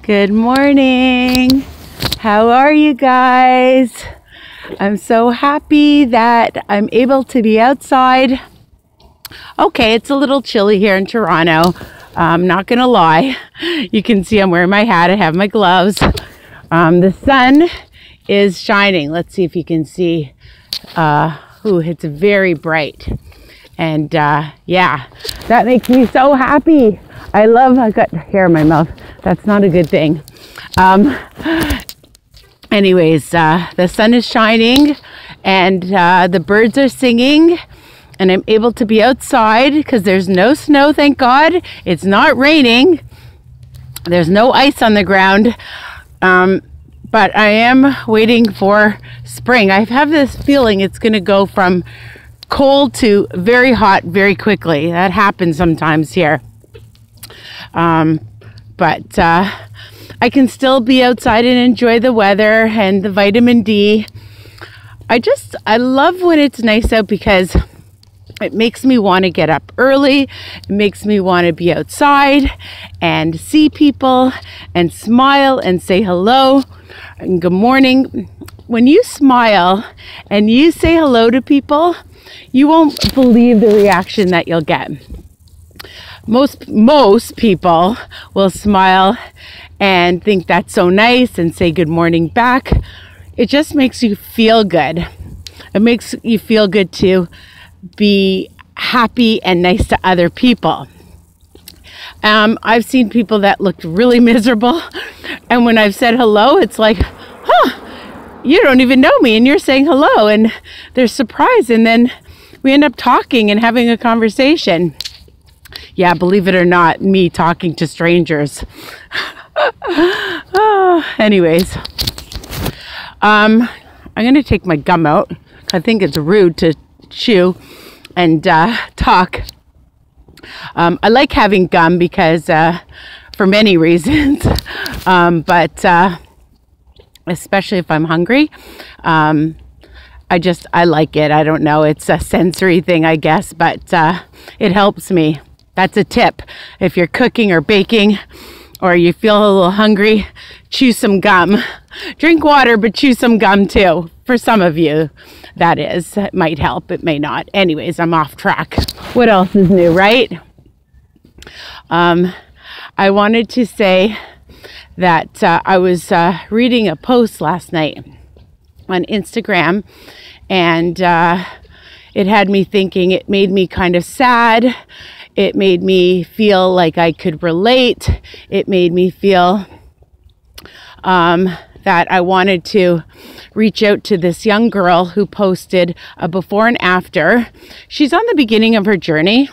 Good morning. How are you guys? I'm so happy that I'm able to be outside. Okay, it's a little chilly here in Toronto. I'm not gonna lie. You can see I'm wearing my hat. I have my gloves. The sun is shining. Let's see if you can see. It's very bright. And yeah, that makes me so happy. I've got hair in my mouth. That's not a good thing. Anyways, the sun is shining and the birds are singing and I'm able to be outside because there's no snow, thank God. It's not raining. There's no ice on the ground. But I am waiting for spring. I have this feeling it's going to go from cold to very hot very quickly. That happens sometimes here. But I can still be outside and enjoy the weather and the vitamin D. I love when it's nice out because it makes me want to get up early. It makes me want to be outside and see people and smile and say hello and good morning. When you smile and you say hello to people, you won't believe the reaction that you'll get. Most people will smile and think that's so nice and say good morning back. It just makes you feel good. It makes you feel good to be happy and nice to other people. I've seen people that looked really miserable, and when I've said hello, it's like, you don't even know me and you're saying hello, and they're surprised, and then we end up talking and having a conversation. Yeah, believe it or not, me talking to strangers. Anyways, I'm gonna take my gum out. I think it's rude to chew and talk. I like having gum because for many reasons, but especially if I'm hungry, I like it. I don't know, it's a sensory thing, I guess, but it helps me. That's a tip. If you're cooking or baking or you feel a little hungry, chew some gum. Drink water, but chew some gum too. For some of you, that is. It might help, it may not. Anyways, I'm off track. What else is new, right? I wanted to say that I was reading a post last night on Instagram, and it had me thinking. It made me kind of sad. It made me feel like I could relate. It made me feel that I wanted to reach out to this young girl who posted a before and after. She's on the beginning of her journey.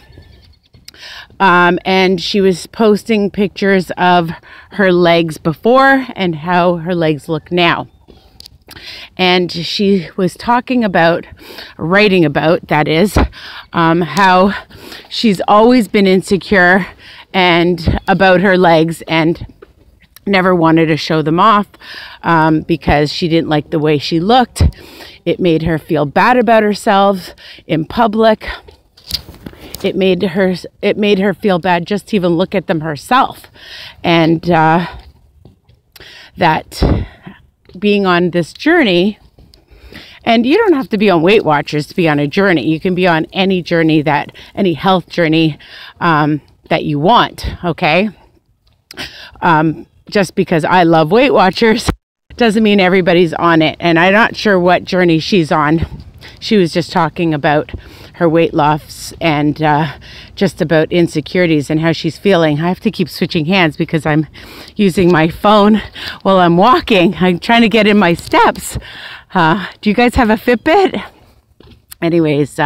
And she was posting pictures of her legs before and how her legs look now. And she was talking about, writing about, that is, how she's always been insecure and about her legs and never wanted to show them off because she didn't like the way she looked. It made her feel bad about herself in public. It made her feel bad just to even look at them herself. And that being on this journey, and you don't have to be on Weight Watchers to be on a journey. You can be on any journey, any health journey that you want, okay? Just because I love Weight Watchers doesn't mean everybody's on it. And I'm not sure what journey she's on. She was just talking about her weight loss and just about insecurities and how she's feeling. I have to keep switching hands because I'm using my phone while I'm walking. I'm trying to get in my steps. Do you guys have a Fitbit? Anyways,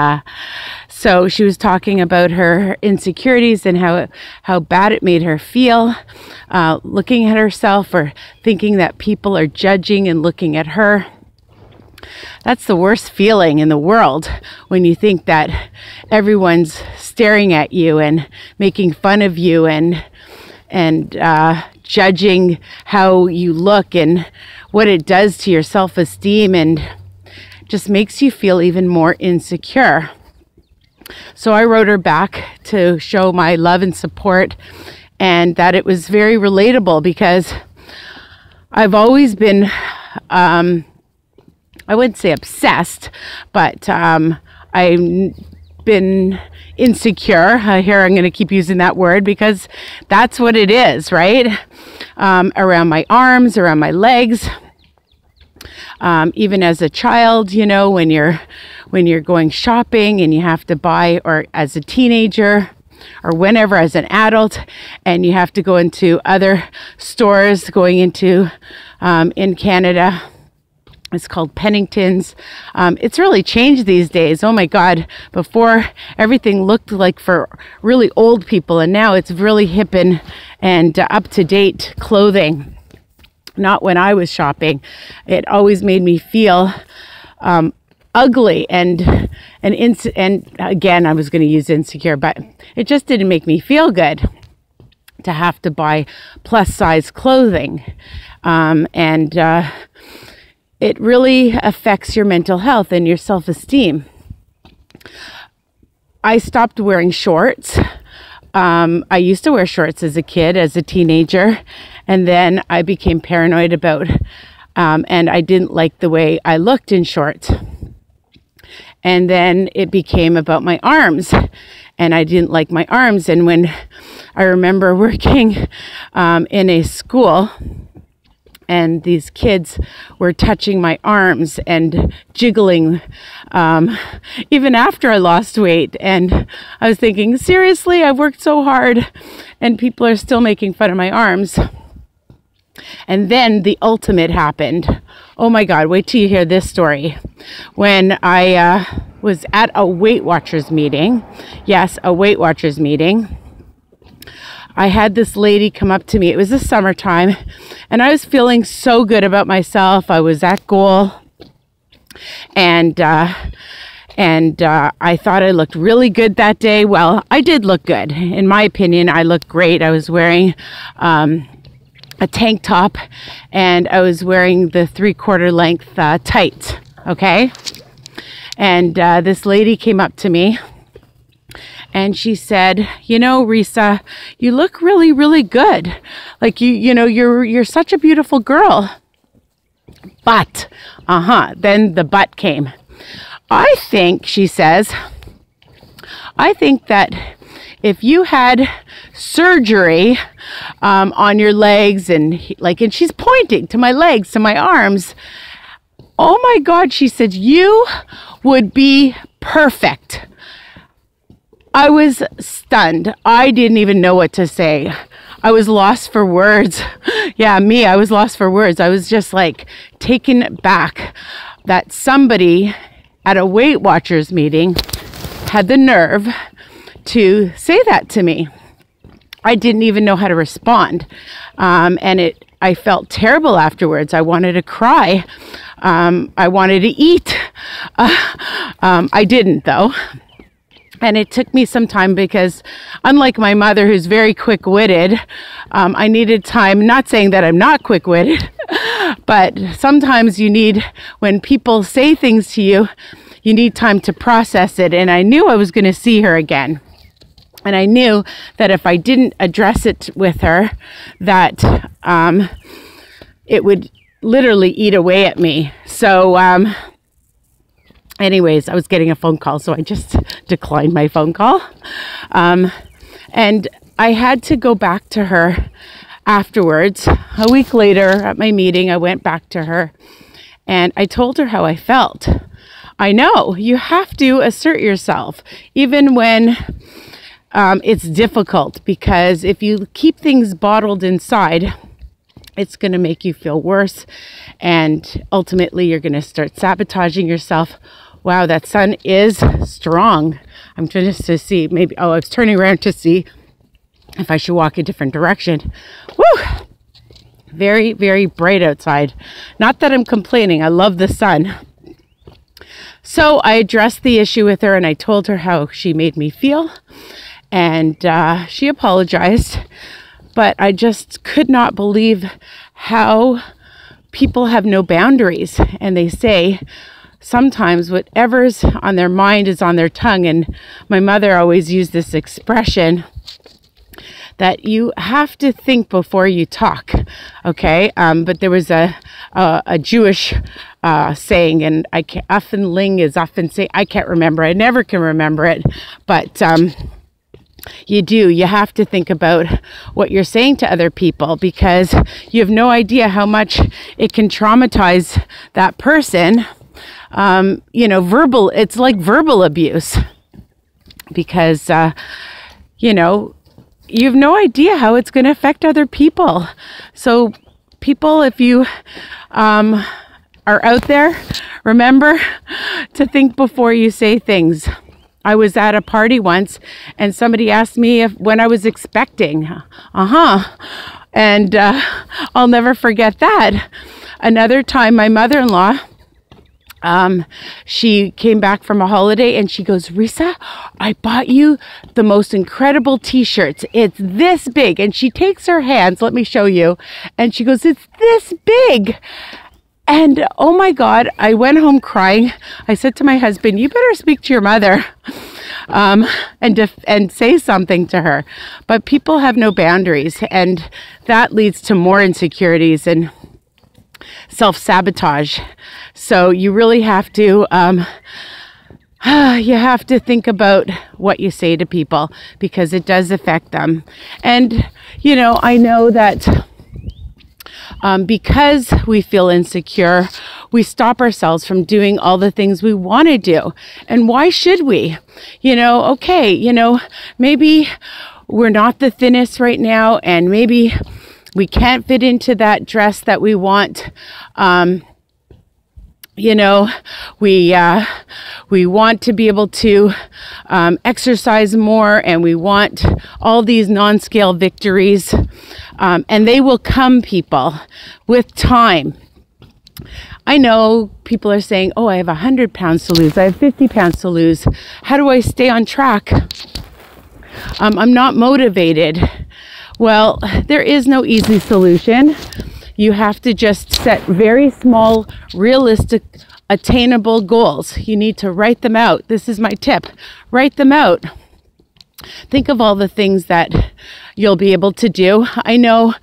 so she was talking about her insecurities and how bad it made her feel, looking at herself or thinking that people are judging and looking at her. That's the worst feeling in the world, when you think that everyone's staring at you and making fun of you and judging how you look and what it does to your self-esteem, and just makes you feel even more insecure. So I wrote her back to show my love and support, and that it was very relatable because I've always been, I wouldn't say obsessed, but I've been insecure. Here, I'm going to keep using that word because that's what it is, right? Around my arms, around my legs. Even as a child, you know, when you're going shopping and you have to buy, or as a teenager, or whenever as an adult, and you have to go into other stores, going into, in Canada, it's called Pennington's. It's really changed these days. Oh my God. Before, everything looked like for really old people, and now it's really hip and up-to-date clothing. Not when I was shopping. It always made me feel ugly and again, I was going to use insecure, but it just didn't make me feel good to have to buy plus size clothing. It really affects your mental health and your self-esteem. I stopped wearing shorts. I used to wear shorts as a kid, as a teenager, and then I became paranoid about, and I didn't like the way I looked in shorts. And then it became about my arms, and I didn't like my arms. And when I remember working in a school, and these kids were touching my arms and jiggling, even after I lost weight. And I was thinking, seriously, I've worked so hard and people are still making fun of my arms. And then the ultimate happened. Oh my God, wait till you hear this story. When I was at a Weight Watchers meeting, yes, a Weight Watchers meeting, I had this lady come up to me. It was the summertime, and I was feeling so good about myself. I was at goal, and I thought I looked really good that day. Well, I did look good. In my opinion, I looked great. I was wearing a tank top, and I was wearing the 3/4 length tights, okay? And this lady came up to me, and she said, you know, Risa, you look really, really good. Like, you know, you're such a beautiful girl. But, then the but came. I think, she says, I think that if you had surgery on your legs and she's pointing to my legs, to my arms. Oh my God, she said, you would be perfect. I was stunned. I didn't even know what to say. I was lost for words. Yeah, me, I was lost for words. I was just like taken back that somebody at a Weight Watchers meeting had the nerve to say that to me. I didn't even know how to respond. I felt terrible afterwards. I wanted to cry. I wanted to eat. I didn't though. And it took me some time because unlike my mother, who's very quick-witted, I needed time, not saying that I'm not quick-witted, but sometimes you need, when people say things to you, you need time to process it. And I knew I was going to see her again. And I knew that if I didn't address it with her, that it would literally eat away at me. So, anyways, I was getting a phone call, so I just declined my phone call. And I had to go back to her afterwards. A week later at my meeting, I went back to her and I told her how I felt. I know you have to assert yourself, even when it's difficult, because if you keep things bottled inside, it's going to make you feel worse. And ultimately, you're going to start sabotaging yourself. Wow, that sun is strong. I'm trying just to see, maybe, I was turning around to see if I should walk a different direction. Woo! Very, very bright outside. Not that I'm complaining. I love the sun. So I addressed the issue with her and I told her how she made me feel. And she apologized. But I just could not believe how people have no boundaries. And they say, sometimes whatever's on their mind is on their tongue. And my mother always used this expression that you have to think before you talk, okay? But there was a Jewish saying, and often Ling is often say, I can't remember, I never can remember it, but you have to think about what you're saying to other people, because you have no idea how much it can traumatize that person. It's like verbal abuse, because, you have no idea how it's going to affect other people. So people, if you are out there, remember to think before you say things. I was at a party once and somebody asked me when I was expecting. And I'll never forget that. Another time, my mother-in-law, she came back from a holiday and she goes, Risa, I bought you the most incredible t-shirts. It's this big. And she takes her hands, let me show you. And she goes, it's this big. And oh my God, I went home crying. I said to my husband, you better speak to your mother and say something to her. But people have no boundaries, and that leads to more insecurities and self-sabotage. So you really have to think about what you say to people, because it does affect them. And I know that because we feel insecure, we stop ourselves from doing all the things we want to do. And why should we? Maybe we're not the thinnest right now, and maybe we can't fit into that dress that we want. We want to be able to exercise more, and we want all these non-scale victories, and they will come, people, with time. I know people are saying, oh, I have 100 pounds to lose, I have 50 pounds to lose. How do I stay on track? I'm not motivated. Well, there is no easy solution. You have to just set very small, realistic, attainable goals. You need to write them out. This is my tip. Write them out. Think of all the things that you'll be able to do. I know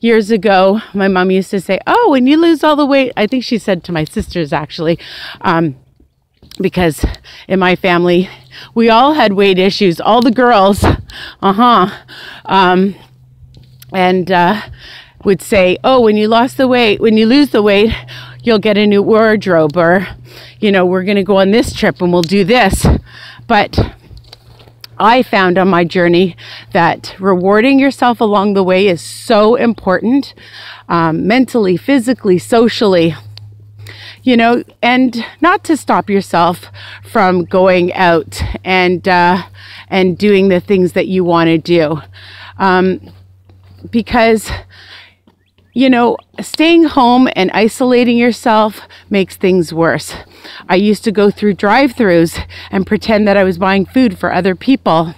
years ago, my mom used to say, oh, when you lose all the weight, I think she said to my sisters actually, because in my family, we all had weight issues, all the girls, would say, oh, when you lose the weight, you'll get a new wardrobe, or, we're going to go on this trip and we'll do this. But I found on my journey that rewarding yourself along the way is so important, mentally, physically, socially, and not to stop yourself from going out and doing the things that you want to do. Because staying home and isolating yourself makes things worse. I used to go through drive-thrus and pretend that I was buying food for other people.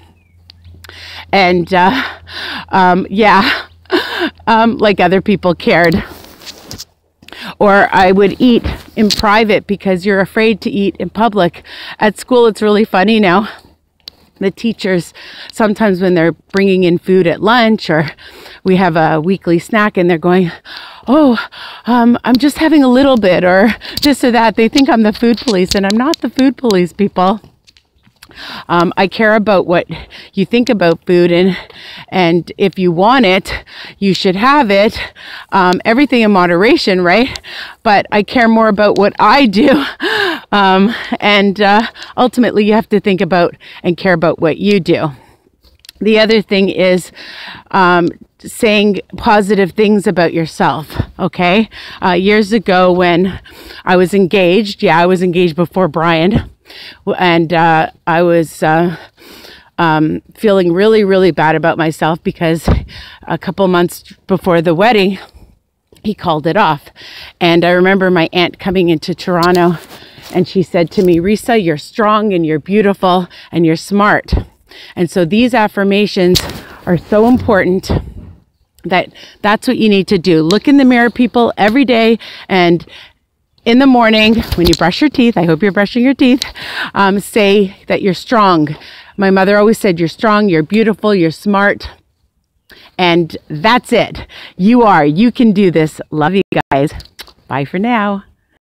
And, like other people cared. Or I would eat in private because you're afraid to eat in public. At school, it's really funny now. The teachers, sometimes when they're bringing in food at lunch, or we have a weekly snack and they're going, oh, I'm just having a little bit, or this or that. They think I'm the food police, and I'm not the food police, people. I care about what you think about food, and if you want it, you should have it. Everything in moderation, right? But I care more about what I do. And ultimately, you have to think about and care about what you do. The other thing is saying positive things about yourself, okay? Years ago when I was engaged, I was engaged before Brian, and I was feeling really, really bad about myself because a couple months before the wedding, he called it off. And I remember my aunt coming into Toronto, and she said to me, Risa, you're strong and you're beautiful and you're smart. And so these affirmations are so important that's what you need to do. Look in the mirror, people, every day, and in the morning, when you brush your teeth, I hope you're brushing your teeth, say that you're strong. My mother always said, you're strong, you're beautiful, you're smart. And that's it. You can do this. Love you guys. Bye for now.